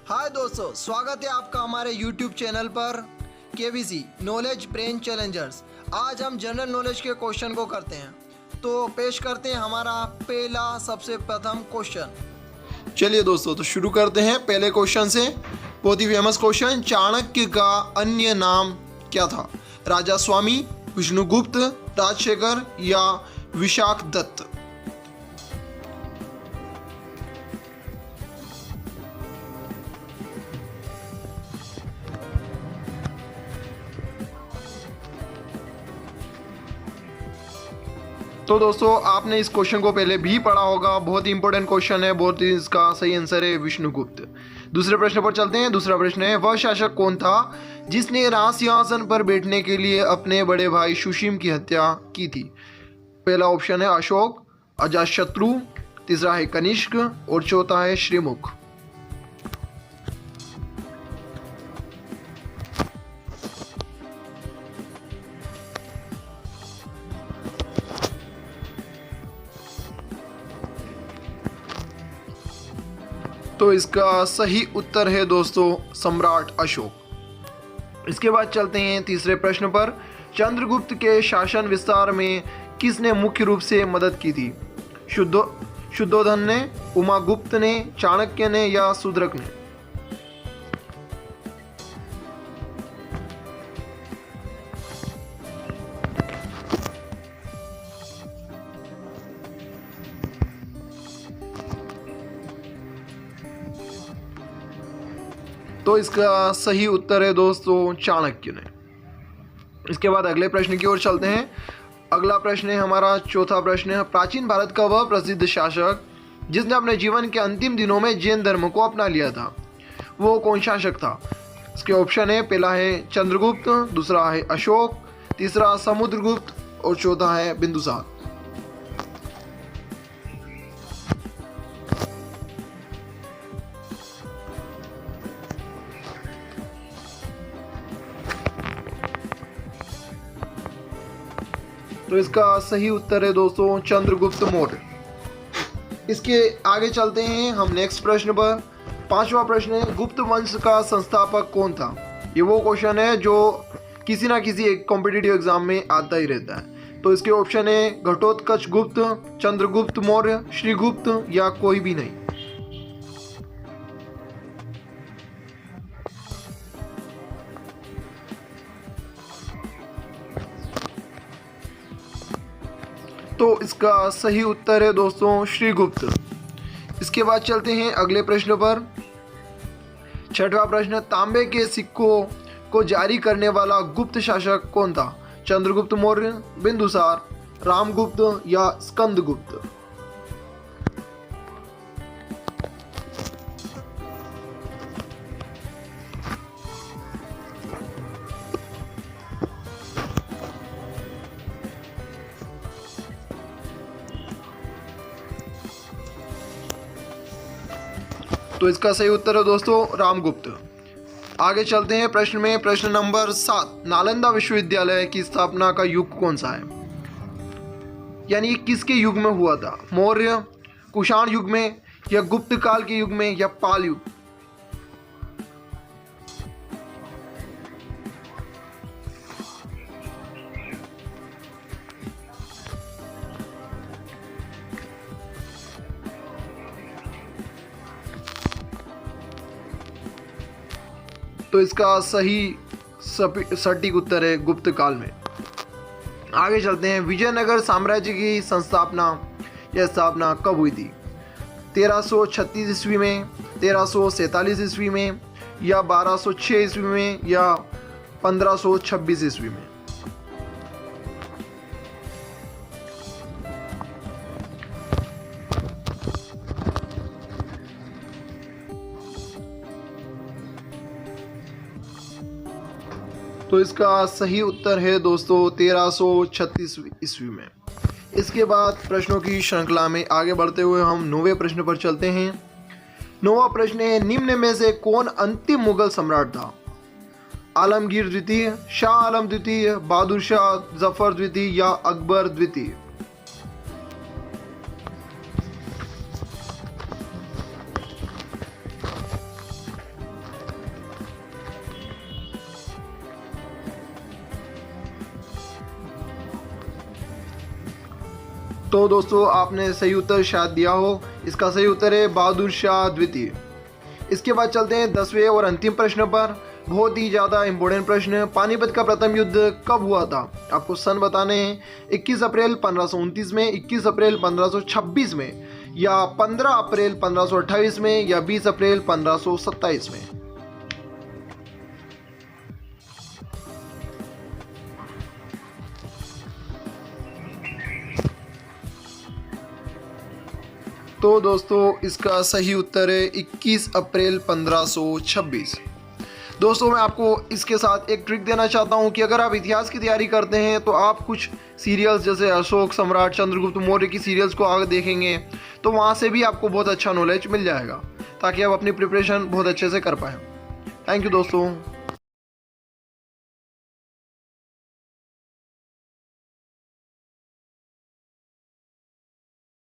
हाय दोस्तों, स्वागत है आपका हमारे YouTube चैनल पर केवीसी नॉलेज ब्रेन चैलेंजर्स। आज हम जनरल नॉलेज के क्वेश्चन को करते हैं। तो पेश करते हैं हमारा पहला सबसे प्रथम क्वेश्चन। चलिए दोस्तों, तो शुरू करते हैं पहले क्वेश्चन से। बहुत ही फेमस क्वेश्चन, चाणक्य का अन्य नाम क्या था? राजा स्वामी, विष्णुगुप्त, राजशेखर या विशाख दत्त? तो दोस्तों, आपने इस क्वेश्चन को पहले भी पढ़ा होगा, बहुत ही इंपॉर्टेंट क्वेश्चन है, बहुत ही इसका सही आंसर है विष्णुगुप्त। दूसरे प्रश्न पर चलते हैं। दूसरा प्रश्न है, वह शासक कौन था जिसने राज सिंहासन पर बैठने के लिए अपने बड़े भाई सुसीम की हत्या की थी? पहला ऑप्शन है अशोक, अजातशत्रु, तीसरा है कनिष्क और चौथा है श्रीमुख। तो इसका सही उत्तर है दोस्तों सम्राट अशोक। इसके बाद चलते हैं तीसरे प्रश्न पर। चंद्रगुप्त के शासन विस्तार में किसने मुख्य रूप से मदद की थी? शुद्धोधन ने, उमागुप्त ने, चाणक्य ने या शूद्रक ने? तो इसका सही उत्तर है दोस्तों चाणक्य ने। इसके बाद अगले प्रश्न की ओर चलते हैं। अगला प्रश्न है हमारा चौथा प्रश्न है, प्राचीन भारत का वह प्रसिद्ध शासक जिसने अपने जीवन के अंतिम दिनों में जैन धर्म को अपना लिया था, वो कौन शासक था? इसके ऑप्शन है, पहला है चंद्रगुप्त, दूसरा है अशोक, तीसरा समुद्रगुप्त और चौथा है बिंदुसार। तो इसका सही उत्तर है दोस्तों चंद्रगुप्त मौर्य। इसके आगे चलते हैं हम नेक्स्ट प्रश्न पर। पांचवा प्रश्न है, गुप्त वंश का संस्थापक कौन था? ये वो क्वेश्चन है जो किसी ना किसी एक कॉम्पिटिटिव एग्जाम में आता ही रहता है। तो इसके ऑप्शन है घटोत्कच गुप्त, चंद्रगुप्त मौर्य, श्रीगुप्त या कोई भी नहीं। तो इसका सही उत्तर है दोस्तों श्रीगुप्त। इसके बाद चलते हैं अगले प्रश्न पर। छठवां प्रश्न, तांबे के सिक्कों को जारी करने वाला गुप्त शासक कौन था? चंद्रगुप्त मौर्य, बिंदुसार, रामगुप्त या स्कंदगुप्त? तो इसका सही उत्तर है दोस्तों रामगुप्त। आगे चलते हैं प्रश्न में। प्रश्न नंबर 7, नालंदा विश्वविद्यालय की स्थापना का युग कौन सा है? यानी किसके युग में हुआ था? मौर्य, कुषाण युग में या गुप्त काल के युग में या पाल युग? तो इसका सही सटीक उत्तर है गुप्त काल में। आगे चलते हैं। विजयनगर साम्राज्य की स्थापना कब हुई थी? 1336 ईस्वी में, 1347 ईस्वी में या 1206 ईस्वी में या 1526 ईस्वी में? तो इसका सही उत्तर है दोस्तों 1336 ईस्वी में। इसके बाद प्रश्नों की श्रृंखला में आगे बढ़ते हुए हम 9वें प्रश्न पर चलते हैं। 9वां प्रश्न है, निम्न में से कौन अंतिम मुगल सम्राट था? आलमगीर द्वितीय, शाह आलम द्वितीय, बहादुर शाह जफर द्वितीय या अकबर द्वितीय? तो दोस्तों आपने सही उत्तर शायद दिया हो। इसका सही उत्तर है बहादुर शाह द्वितीय। इसके बाद चलते हैं 10वें और अंतिम प्रश्न पर। बहुत ही ज़्यादा इम्पोर्टेंट प्रश्न। पानीपत का प्रथम युद्ध कब हुआ था? आपको सन बताने हैं। 21 अप्रैल 1529 में, 21 अप्रैल 1526 में, या 15 अप्रैल 1528 में, या 20 अप्रैल 1527 में। तो दोस्तों इसका सही उत्तर है 21 अप्रैल 1526। दोस्तों मैं आपको इसके साथ एक ट्रिक देना चाहता हूं कि अगर आप इतिहास की तैयारी करते हैं तो आप कुछ सीरियल्स जैसे अशोक सम्राट, चंद्रगुप्त मौर्य की सीरियल्स को आगे देखेंगे तो वहां से भी आपको बहुत अच्छा नॉलेज मिल जाएगा, ताकि आप अपनी प्रिपरेशन बहुत अच्छे से कर पाएँ। थैंक यू दोस्तों।